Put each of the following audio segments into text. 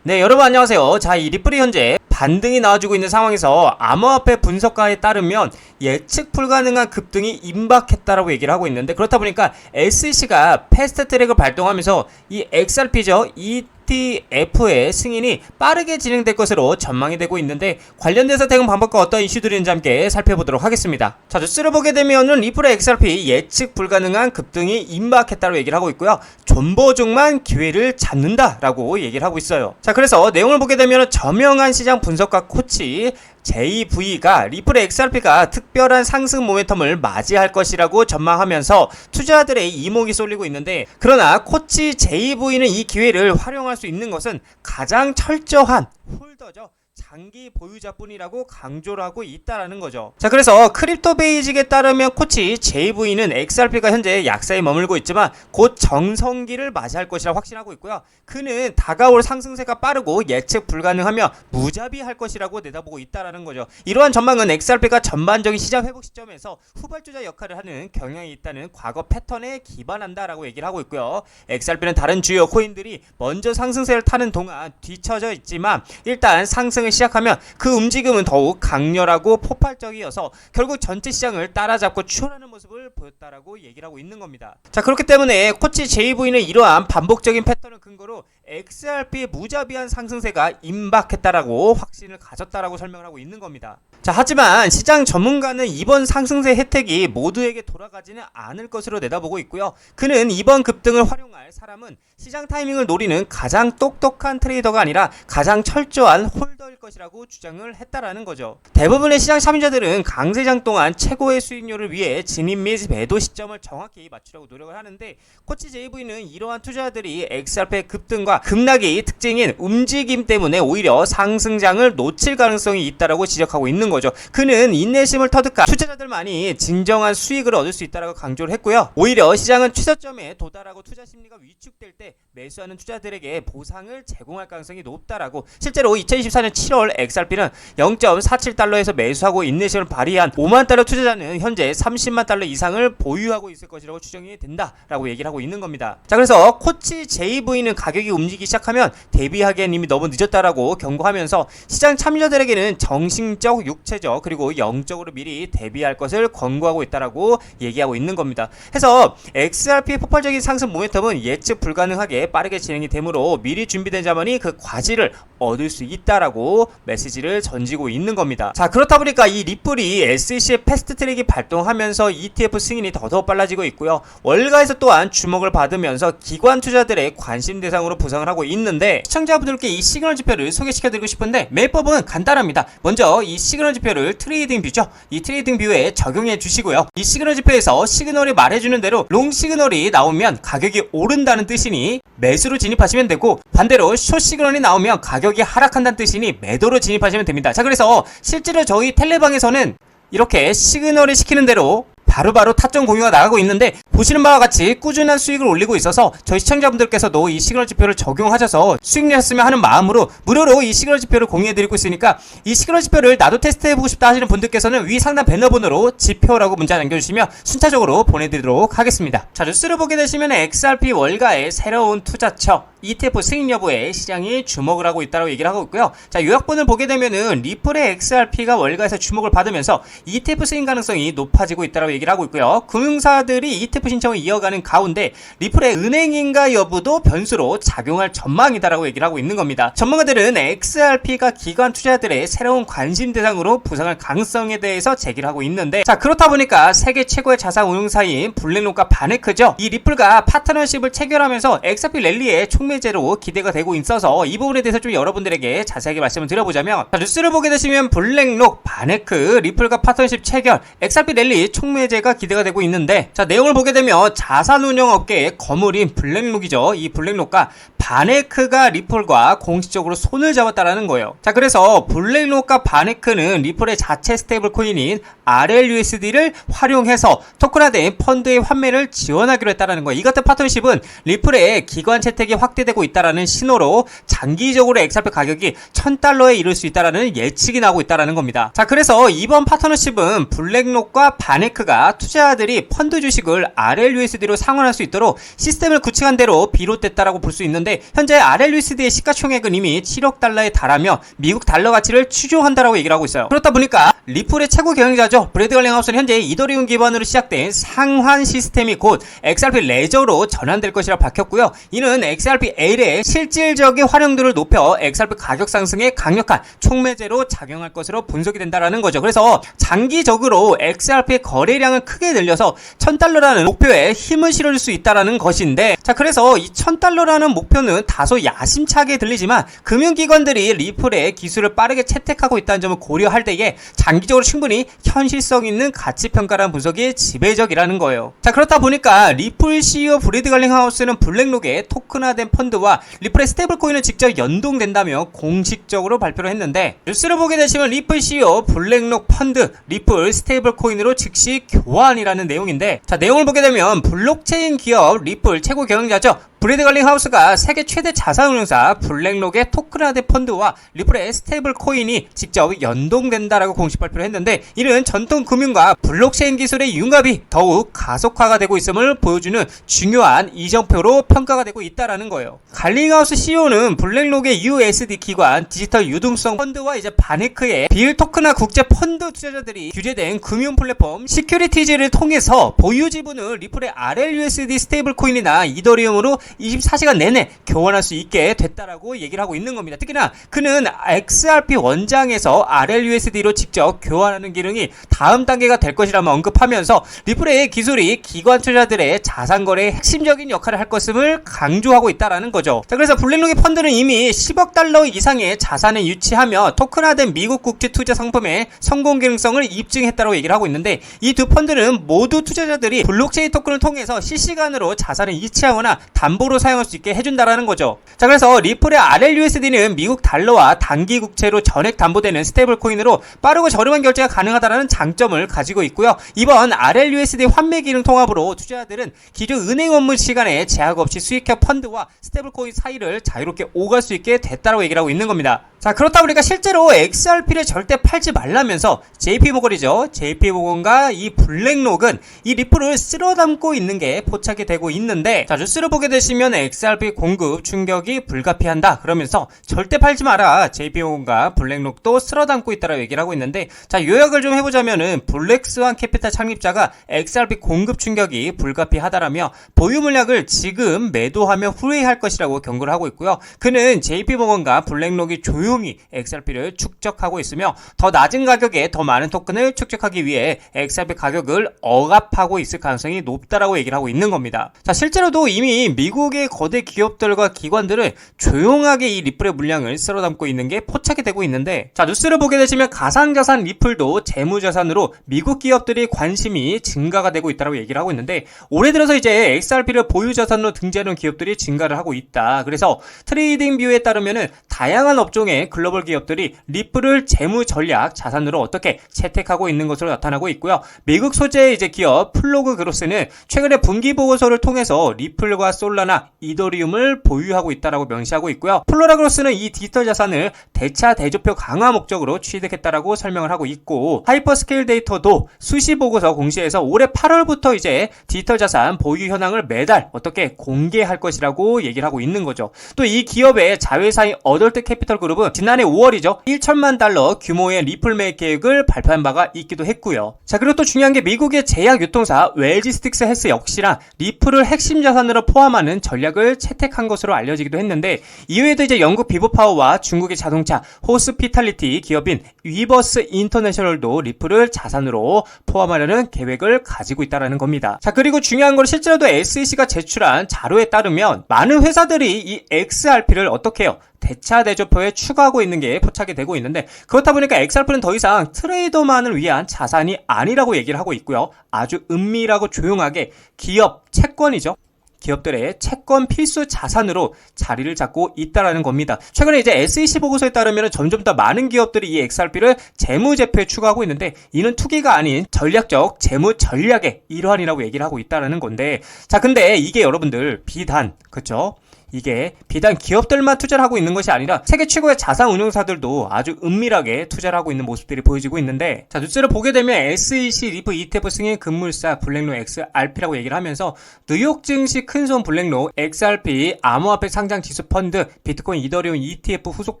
네, 여러분 안녕하세요. 자, 이 리플이 현재 반등이 나와주고 있는 상황에서 암호화폐 분석가에 따르면 예측 불가능한 급등이 임박했다라고 얘기를 하고 있는데, 그렇다 보니까 SEC가 패스트 트랙을 발동하면서 이 XRP죠, ETF의 승인이 빠르게 진행될 것으로 전망이 되고 있는데, 관련돼서 대응 방법과 어떤 이슈들이 있는지 함께 살펴보도록 하겠습니다. 자, 뉴스를 보게 되면은 리플의 XRP 예측 불가능한 급등이 임박했다고 얘기를 하고 있고요. 존버족만 기회를 잡는다라고 얘기를 하고 있어요. 자, 그래서 내용을 보게 되면 저명한 시장 분석가 코치 JV가 리플의 XRP가 특별한 상승 모멘텀을 맞이할 것이라고 전망하면서 투자자들의 이목이 쏠리고 있는데, 그러나 코치 JV는 이 기회를 활용할 수 있는 것은 가장 철저한 홀더죠, 장기 보유자뿐이라고 강조를 하고 있다라는 거죠. 자, 그래서 크립토 베이직에 따르면 코치 JV는 XRP가 현재 약세에 머물고 있지만 곧 정성기를 맞이할 것이라 확신하고 있고요. 그는 다가올 상승세가 빠르고 예측 불가능하며 무자비할 것이라고 내다보고 있다라는 거죠. 이러한 전망은 XRP가 전반적인 시장 회복 시점에서 후발주자 역할을 하는 경향이 있다는 과거 패턴에 기반한다라고 얘기를 하고 있고요. XRP는 다른 주요 코인들이 먼저 상승세를 타는 동안 뒤처져 있지만 일단 상승을 시작하면 그 움직임은 더욱 강렬하고 폭발적이어서 결국 전체 시장을 따라잡고 추월하는 모습을 보였다라고 얘기를 하고 있는 겁니다. 자, 그렇기 때문에 코치 JV는 이러한 반복적인 패턴을 근거로 XRP의 무자비한 상승세가 임박했다라고 확신을 가졌다라고 설명을 하고 있는 겁니다. 자, 하지만 시장 전문가는 이번 상승세 혜택이 모두에게 돌아가지는 않을 것으로 내다보고 있고요. 그는 이번 급등을 활용할 사람은 시장 타이밍을 노리는 가장 똑똑한 트레이더가 아니라 가장 철저한 홀더일 것이라고 주장을 했다라는 거죠. 대부분의 시장 참여자들은 강세장 동안 최고의 수익률을 위해 진입 및 매도 시점을 정확히 맞추려고 노력을 하는데, 코치 JV는 이러한 투자자들이 XRP의 급등과 급락이 특징인 움직임 때문에 오히려 상승장을 놓칠 가능성이 있다라고 지적하고 있는 거죠. 그는 인내심을 터득한 투자자들만이 진정한 수익을 얻을 수 있다라고 강조를 했고요. 오히려 시장은 최저점에 도달하고 투자 심리가 위축될 때 매수하는 투자들에게 보상을 제공할 가능성이 높다라고, 실제로 2024년 7월 XRP는 0.47달러에서 매수하고 인내심을 발휘한 5만 달러 투자자는 현재 30만 달러 이상을 보유하고 있을 것이라고 추정이 된다라고 얘기를 하고 있는 겁니다. 자, 그래서 코치 JV는 가격이 움직이기 시작하면 대비하기엔 이미 너무 늦었다라고 경고하면서 시장 참여자들에게는 정신적, 육체적 그리고 영적으로 미리 대비할 것을 권고하고 있다라고 얘기하고 있는 겁니다. 해서 XRP의 폭발적인 상승 모멘텀은 예측 불가능하게 빠르게 진행이 되므로 미리 준비된 자만이 그 과지를 얻을 수 있다라고 메시지를 던지고 있는 겁니다. 자, 그렇다 보니까 이 리플이 SEC의 패스트 트랙이 발동하면서 ETF 승인이 더더욱 빨라지고 있고요. 월가에서 또한 주목을 받으면서 기관 투자들의 관심 대상으로 부상을 하고 있는데, 시청자분들께 이 시그널 지표를 소개시켜드리고 싶은데 매법은 간단합니다. 먼저 이 시그널 지표를 트레이딩 뷰죠, 이 트레이딩 뷰에 적용해 주시고요. 이 시그널 지표에서 시그널이 말해주는 대로 롱 시그널이 나오면 가격이 오른다는 뜻이니 매수로 진입하시면 되고, 반대로 숏 시그널이 나오면 가격이 하락한다는 뜻이니 매도로 진입하시면 됩니다. 자, 그래서 실제로 저희 텔레방에서는 이렇게 시그널이 시키는 대로 바로바로 타점 공유가 나가고 있는데, 보시는 바와 같이 꾸준한 수익을 올리고 있어서 저희 시청자분들께서도 이 시그널 지표를 적용하셔서 수익 내셨으면 하는 마음으로 무료로 이 시그널 지표를 공유해드리고 있으니까, 이 시그널 지표를 나도 테스트해보고 싶다 하시는 분들께서는 위 상단 배너번호로 지표라고 문자 남겨주시면 순차적으로 보내드리도록 하겠습니다. 자, 뉴스를 보게 되시면 XRP 월가의 새로운 투자처 ETF 승인 여부에 시장이 주목을 하고 있다고 얘기를 하고 있고요. 자, 요약본을 보게 되면은 리플의 XRP가 월가에서 주목을 받으면서 ETF 승인 가능성이 높아지고 있다고 얘기를 하고 있고요. 금융사들이 ETF 신청을 이어가는 가운데 리플의 은행인가 여부도 변수로 작용할 전망이다라고 얘기를 하고 있는 겁니다. 전문가들은 XRP가 기관 투자자들의 새로운 관심 대상으로 부상할 가능성에 대해서 제기를 하고 있는데, 자, 그렇다 보니까 세계 최고의 자산 운용사인 블랙록과 바네크죠, 이 리플과 파트너십을 체결하면서 XRP 랠리의 촉매제로 기대가 되고 있어서 이 부분에 대해서 좀 여러분들에게 자세하게 말씀을 드려보자면, 자, 뉴스를 보게 되시면 블랙록, 바네크, 리플과 파트너십 체결, XRP 랠리 촉매제가 기대가 되고 있는데, 자, 내용을 보게 되면 자산운용업계의 거물인 블랙록이죠, 이 블랙록과 바네크가 리플과 공식적으로 손을 잡았다라는 거예요. 자, 그래서 블랙록과 바네크는 리플의 자체 스테이블 코인인 RLUSD를 활용해서 토큰화된 펀드의 환매를 지원하기로 했다라는 거예요. 이 같은 파트너십은 리플의 기관 채택이 확대되고 있다라는 신호로 장기적으로 XRP 가격이 $1000에 이를 수 있다라는 예측이 나오고 있다라는 겁니다. 자, 그래서 이번 파트너십은 블랙록과 바네크가 보니까 투자자들이 펀드 주식을 RLUSD로 상환할 수 있도록 시스템을 구축한 대로 비롯됐다라고 볼 수 있는데, 현재 RLUSD의 시가총액은 이미 7억 달러에 달하며 미국 달러 가치를 추종한다라고 얘기를 하고 있어요. 그렇다 보니까 리플의 최고 경영자죠, 브래드 갈링하우스는 현재 이더리움 기반으로 시작된 상환 시스템이 곧 XRP 레저로 전환될 것이라 밝혔고요. 이는 XRP-L의 실질적인 활용도를 높여 XRP 가격 상승에 강력한 촉매제로 작용할 것으로 분석이 된다라는 거죠. 그래서 장기적으로 XRP의 거래량을 크게 늘려서 1000달러라는 목표에 힘을 실어줄 수 있다라는 것인데, 자, 그래서 이 1000달러라는 목표는 다소 야심차게 들리지만 금융기관들이 리플의 기술을 빠르게 채택하고 있다는 점을 고려할 때에 장기적으로 충분히 현실성 있는 가치평가라는 분석이 지배적이라는 거예요. 자, 그렇다 보니까 리플 CEO 브래드 갈링하우스는 블랙록의 토큰화된 펀드와 리플의 스테이블코인을 직접 연동된다며 공식적으로 발표를 했는데, 뉴스를 보게 되시면 리플 CEO 블랙록 펀드 리플 스테이블코인으로 즉시 교환이라는 내용인데, 자, 내용을 보게 되면 블록체인 기업 리플 최고 경영자죠, 브래드 갈링하우스가 세계 최대 자산운용사 블랙록의 토큰화된 펀드와 리플의 스테이블 코인이 직접 연동된다라고 공식 발표를 했는데, 이는 전통 금융과 블록체인 기술의 융합이 더욱 가속화가 되고 있음을 보여주는 중요한 이정표로 평가가 되고 있다라는 거예요. 갈링하우스 CEO는 블랙록의 USD 기관 디지털 유동성 펀드와 이제 바네크의 빌토큰화 국제 펀드 투자자들이 규제된 금융 플랫폼 시큐리티즈를 통해서 보유 지분을 리플의 RLUSD 스테이블 코인이나 이더리움으로 24시간 내내 교환할 수 있게 됐다라고 얘기를 하고 있는 겁니다. 특히나 그는 XRP 원장에서 RLUSD로 직접 교환하는 기능이 다음 단계가 될 것이라며 언급하면서 리플의 기술이 기관 투자자들의 자산 거래에 핵심적인 역할을 할 것임을 강조하고 있다라는 거죠. 자, 그래서 블랙록의 펀드는 이미 10억 달러 이상의 자산을 유치하며 토큰화된 미국 국제 투자 상품의 성공 기능성을 입증했다고 얘기를 하고 있는데, 이 두 펀드는 모두 투자자들이 블록체인 토큰을 통해서 실시간으로 자산을 이체하거나 담보로 사용할 수 있게 해준다라는 거죠. 자, 그래서 리플의 RLUSD는 미국 달러와 단기 국채로 전액 담보되는 스테이블 코인으로 빠르고 저렴한 결제가 가능하다는 장점을 가지고 있고요. 이번 RLUSD 환매 기능 통합으로 투자자들은 기존 은행 업무 시간에 제약 없이 수익형 펀드와 스테이블 코인 사이를 자유롭게 오갈 수 있게 됐다고 얘기를 하고 있는 겁니다. 자, 그렇다 보니까 실제로 XRP를 절대 팔지 말라면서 JP모건이죠, JP모건과 이 블랙록은 이 리플을 쓸어 담고 있는 게 포착이 되고 있는데, 자, 뉴스를 보게 되시면 XRP 공급 충격이 불가피한다 그러면서 절대 팔지 마라, JP모건과 블랙록도 쓸어 담고 있다라고 얘기를 하고 있는데, 자, 요약을 좀 해보자면은 블랙스완 캐피탈 창립자가 XRP 공급 충격이 불가피하다라며 보유 물량을 지금 매도하며 후회할 것이라고 경고를 하고 있고요. 그는 JP모건과 블랙록이 조용히 XRP를 축적하고 있으며 더 낮은 가격에 더 많은 토큰을 축적하기 위해 XRP 가격을 억압하고 있을 가능성이 높다라고 얘기를 하고 있는 겁니다. 자, 실제로도 이미 미국의 거대 기업들과 기관들은 조용하게 이 리플의 물량을 쓸어 담고 있는 게 포착이 되고 있는데, 자, 뉴스를 보게 되시면 가상자산 리플도 재무자산으로 미국 기업들이 관심이 증가가 되고 있다고 얘기를 하고 있는데, 올해 들어서 이제 XRP를 보유자산으로 등재하는 기업들이 증가를 하고 있다. 그래서 트레이딩 뷰에 따르면은 다양한 업종의 글로벌 기업들이 리플을 재무 전략 자산으로 어떻게 채택하고 있는 것으로 나타나고 있고요. 미국 소재의 이제 기업 플로그 그로스는 최근에 분기 보고서를 통해서 리플과 솔라나 이더리움을 보유하고 있다라고 명시하고 있고요. 플로라 그로스는 이 디지털 자산을 대차 대조표 강화 목적으로 취득했다라고 설명을 하고 있고, 하이퍼스케일 데이터도 수시 보고서 공시에서 올해 8월부터 이제 디지털 자산 보유 현황을 매달 어떻게 공개할 것이라고 얘기를 하고 있는 거죠. 또 이 기업의 자회사인 어덜트 캐피털 그룹은 지난해 5월이죠, 1천만 달러 규모의 리플 매입 계획을 발표한 바가 있기도 했고요. 자, 그리고 또 중요한 게 미국의 제약 유통사 웰지스틱스 헬스 역시나 리플을 핵심 자산으로 포함하는 전략을 채택한 것으로 알려지기도 했는데, 이외에도 이제 영국 비보파워와 중국의 자동차 호스피탈리티 기업인 위버스 인터내셔널도 리플을 자산으로 포함하려는 계획을 가지고 있다는 겁니다. 자, 그리고 중요한 건 실제로도 SEC가 제출한 자료에 따르면 많은 회사들이 이 XRP를 어떻게 해요? 대차 대조표에 추가하고 있는 게 포착이 되고 있는데, 그렇다 보니까 XRP는 더 이상 트레이더만을 위한 자산이 아니라고 얘기를 하고 있고요. 아주 은밀하고 조용하게 기업 채권이죠, 기업들의 채권 필수 자산으로 자리를 잡고 있다라는 겁니다. 최근에 이제 SEC 보고서에 따르면 점점 더 많은 기업들이 이 XRP를 재무제표에 추가하고 있는데, 이는 투기가 아닌 전략적 재무 전략의 일환이라고 얘기를 하고 있다라는 건데, 자, 근데 이게 여러분들 비단, 그쵸? 이게 비단 기업들만 투자를 하고 있는 것이 아니라 세계 최고의 자산 운용사들도 아주 은밀하게 투자를 하고 있는 모습들이 보여지고 있는데, 자, 뉴스를 보게 되면 SEC 리프 ETF 승인 급물사 블랙록 XRP라고 얘기를 하면서 뉴욕 증시 큰손 블랙록 XRP 암호화폐 상장 지수 펀드 비트코인 이더리움 ETF 후속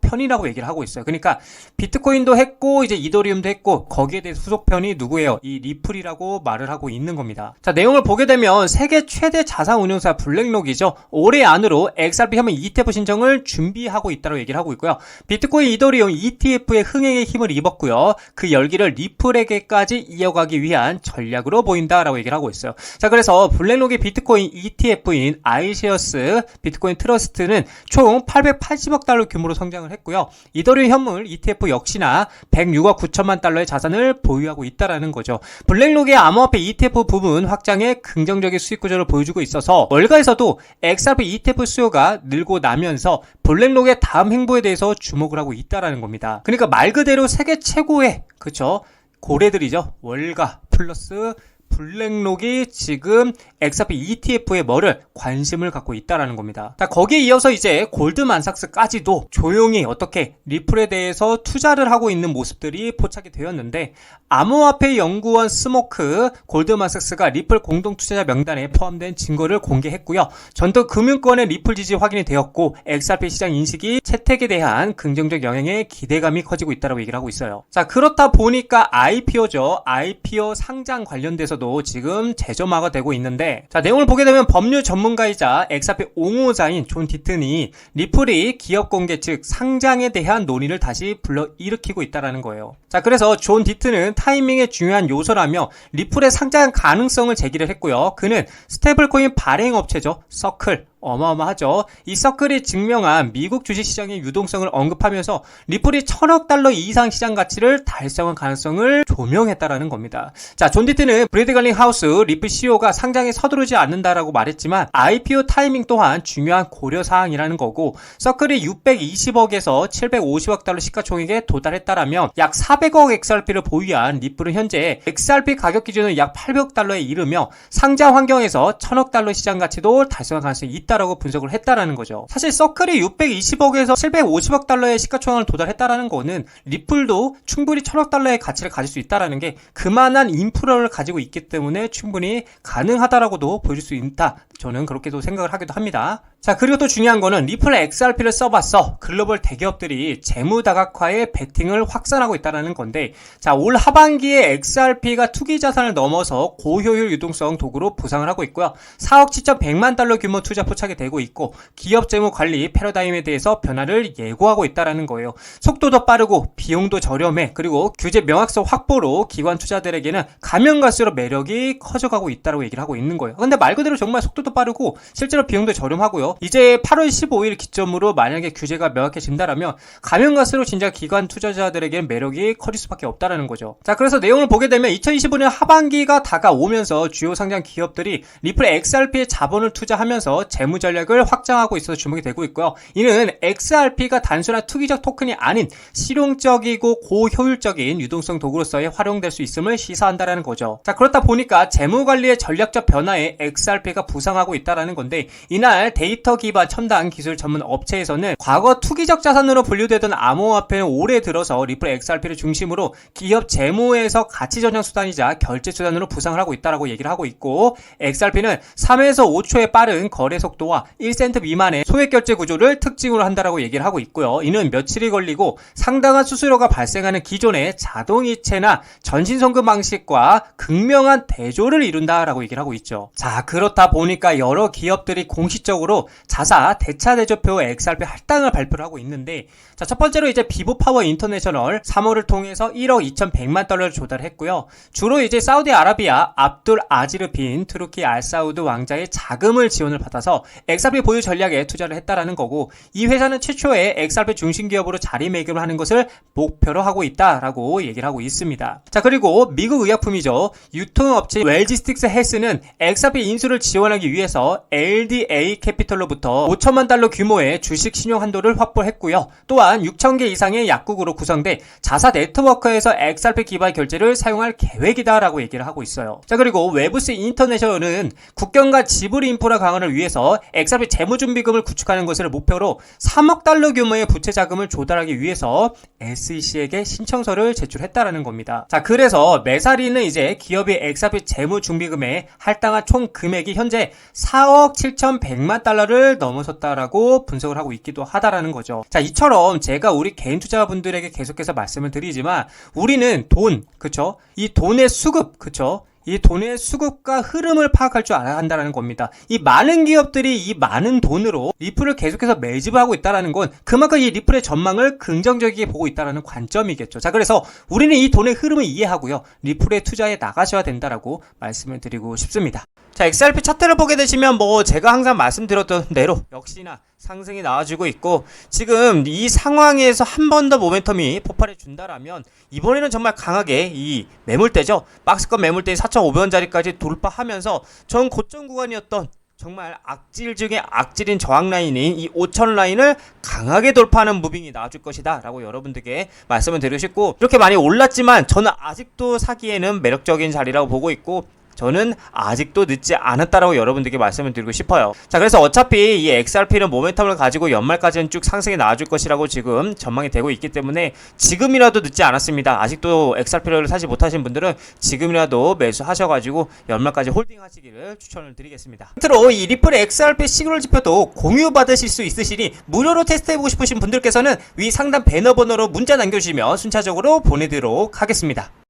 편이라고 얘기를 하고 있어요. 그러니까 비트코인도 했고 이제 이더리움도 했고 거기에 대해서 후속 편이 누구예요? 이 리플이라고 말을 하고 있는 겁니다. 자, 내용을 보게 되면 세계 최대 자산 운용사 블랙록이죠. 올해 안으로 XRP 협력 ETF 신청을 준비하고 있다고 얘기를 하고 있고요. 비트코인 이더리움 ETF의 흥행에 힘을 입었고요. 그 열기를 리플에게까지 이어가기 위한 전략으로 보인다라고 얘기를 하고 있어요. 자, 그래서 블랙록의 비트코인 ETF인 아이시어스 비트코인 트러스트는 총 880억 달러 규모로 성장을 했고요. 이더리움 현물 ETF 역시나 106억 9천만 달러의 자산을 보유하고 있다라는 거죠. 블랙록의 암호화폐 ETF 부분 확장에 긍정적인 수익 구조를 보여주고 있어서 월가에서도 XRP ETF 수요가 늘고 나면서 블랙록의 다음 행보에 대해서 주목을 하고 있다라는 겁니다. 그러니까 말 그대로 세계 최고의 그쵸 고래들이죠. 월가 플러스 블랙록이 지금 XRP ETF에 뭐를 관심을 갖고 있다라는 겁니다. 자, 거기에 이어서 이제 골드만삭스까지도 조용히 어떻게 리플에 대해서 투자를 하고 있는 모습들이 포착이 되었는데, 암호화폐 연구원 스모크 골드만삭스가 리플 공동 투자자 명단에 포함된 증거를 공개했고요. 전도 금융권의 리플 지지 확인이 되었고 XRP 시장 인식이 채택에 대한 긍정적 영향에 기대감이 커지고 있다고 얘기를 하고 있어요. 자, 그렇다 보니까 IPO죠. IPO 상장 관련돼서도 지금 재점화가 되고 있는데, 자, 내용을 보게 되면 법률 전문가이자 XRP 옹호자인 존 디튼이 리플이 기업 공개 즉 상장에 대한 논의를 다시 불러일으키고 있다는 거예요. 자, 그래서 존 디튼은 타이밍의 중요한 요소라며 리플의 상장 가능성을 제기를 했고요. 그는 스테이블코인 발행 업체죠. 서클 어마어마하죠. 이 서클이 증명한 미국 주식시장의 유동성을 언급하면서 리플이 1000억 달러 이상 시장 가치를 달성한 가능성을 조명했다라는 겁니다. 자, 존 디튼은 브래드 갈링 하우스 리플 CEO가 상장에 서두르지 않는다라고 말했지만 IPO 타이밍 또한 중요한 고려사항이라는 거고, 서클이 620억에서 750억 달러 시가총액에 도달했다라면 약 400억 XRP를 보유한 리플은 현재 XRP 가격 기준은 약 800억 달러에 이르며 상장 환경에서 1000억 달러 시장 가치도 달성할 가능성이 있다라고 분석을 했다라는 거죠. 사실 서클이 620억에서 750억 달러의 시가총액을 도달했다라는 거는 리플도 충분히 1000억 달러의 가치를 가질 수 있다라는 게 그만한 인프라를 가지고 있기 때문에 충분히 가능하다라고도 보여줄 수 있다. 저는 그렇게도 생각을 하기도 합니다. 자, 그리고 또 중요한 거는 리플 XRP를 써봤어 글로벌 대기업들이 재무 다각화에 베팅을 확산하고 있다는 건데, 자, 올 하반기에 XRP가 투기 자산을 넘어서 고효율 유동성 도구로 부상을 하고 있고요. 4억 7,100만 달러 규모 투자 포착이 되고 있고 기업 재무 관리 패러다임에 대해서 변화를 예고하고 있다는 거예요. 속도도 빠르고 비용도 저렴해, 그리고 규제 명확성 확보로 기관 투자들에게는 가면 갈수록 매력이 커져가고 있다고 얘기를 하고 있는 거예요. 근데 말 그대로 정말 속도도 빠르고 실제로 비용도 저렴하고요. 이제 8월 15일 기점으로 만약에 규제가 명확해진다라면 가면 갈수록 진짜 기관 투자자들에게는 매력이 커질 수밖에 없다라는 거죠. 자, 그래서 내용을 보게 되면 2025년 하반기가 다가오면서 주요 상장 기업들이 리플 XRP에 자본을 투자하면서 재무 전략을 확장하고 있어서 주목이 되고 있고요. 이는 XRP가 단순한 투기적 토큰이 아닌 실용적이고 고효율적인 유동성 도구로서의 활용될 수 있음을 시사한다라는 거죠. 자, 그렇다 보니까 재무 관리의 전략적 변화에 XRP가 부상하고 있다라는 건데, 이날 데이터 기반 첨단 기술 전문 업체에서는 과거 투기적 자산으로 분류되던 암호화폐는 올해 들어서 리플 XRP를 중심으로 기업 재무에서 가치 전환 수단이자 결제 수단으로 부상을 하고 있다라고 얘기를 하고 있고, XRP는 3에서 5초의 빠른 거래 속도와 1센트 미만의 소액 결제 구조를 특징으로 한다라고 얘기를 하고 있고요. 이는 며칠이 걸리고 상당한 수수료가 발생하는 기존의 자동이체나 전신송금 방식과 극명한 대조를 이룬다라고 얘기를 하고 있죠. 자, 그렇다 보니까 여러 기업들이 공식적으로 자사 대차 대조표 XRP 할당을 발표를 하고 있는데, 자, 첫 번째로 이제 비보파워 인터내셔널 3호를 통해서 1억 2,100만 달러를 조달했고요. 주로 이제 사우디아라비아 압둘 아지르 빈 투르키 알사우드 왕자의 자금을 지원을 받아서 XRP 보유 전략에 투자를 했다라는 거고, 이 회사는 최초의 XRP 중심 기업으로 자리매김을 하는 것을 목표로 하고 있다라고 얘기를 하고 있습니다. 자, 그리고 미국 의약품이죠. 유통업체 웰지스틱스 헬스는 XRP 인수를 지원하기 위해서 LDA 캐피털 달러부터 5천만 달러 규모의 주식 신용 한도를 확보했고요. 또한 6천 개 이상의 약국으로 구성돼 자사 네트워크에서 XRP 기반 결제를 사용할 계획이다라고 얘기를 하고 있어요. 자, 그리고 웨브스 인터내셔널은 국경과 지브리 인프라 강화를 위해서 XRP 재무준비금을 구축하는 것을 목표로 3억 달러 규모의 부채 자금을 조달하기 위해서 SEC에게 신청서를 제출했다라는 겁니다. 자, 그래서 메사리는 이제 기업이 XRP 재무준비금에 할당한 총 금액이 현재 4억 7,100만 달러를 넘어섰다라고 분석을 하고 있기도 하다라는 거죠. 자, 이처럼 제가 우리 개인 투자분들에게 계속해서 말씀을 드리지만 우리는 돈, 그쵸? 이 돈의 수급, 그쵸? 이 돈의 수급과 흐름을 파악할 줄 알아야 한다는 겁니다. 이 많은 기업들이 이 많은 돈으로 리플을 계속해서 매집하고 있다는 건 그만큼 이 리플의 전망을 긍정적이게 보고 있다는 관점이겠죠. 자, 그래서 우리는 이 돈의 흐름을 이해하고요. 리플에 투자해 나가셔야 된다라고 말씀을 드리고 싶습니다. 자, XRP 차트를 보게 되시면 제가 항상 말씀드렸던 대로 역시나 상승이 나와주고 있고 지금 이 상황에서 한 번 더 모멘텀이 폭발해 준다라면 이번에는 정말 강하게 이 매물대죠. 박스권 매물대 4,500원짜리까지 돌파하면서 전 고점 구간이었던 정말 악질 중에 악질인 저항 라인인 이 5천 라인을 강하게 돌파하는 무빙이 나와줄 것이다 라고 여러분들께 말씀을 드리고 싶고 이렇게 많이 올랐지만 저는 아직도 사기에는 매력적인 자리라고 보고 있고 저는 아직도 늦지 않았다라고 여러분들께 말씀을 드리고 싶어요. 자, 그래서 어차피 이 XRP는 모멘텀을 가지고 연말까지는 쭉 상승이 나와줄 것이라고 지금 전망이 되고 있기 때문에 지금이라도 늦지 않았습니다. 아직도 XRP를 사지 못하신 분들은 지금이라도 매수하셔가지고 연말까지 홀딩 하시기를 추천을 드리겠습니다. 끝으로 이 리플 XRP 시그널 지표도 공유 받으실 수 있으시니 무료로 테스트해보고 싶으신 분들께서는 위 상단 배너 번호로 문자 남겨주시면 순차적으로 보내드리도록 하겠습니다.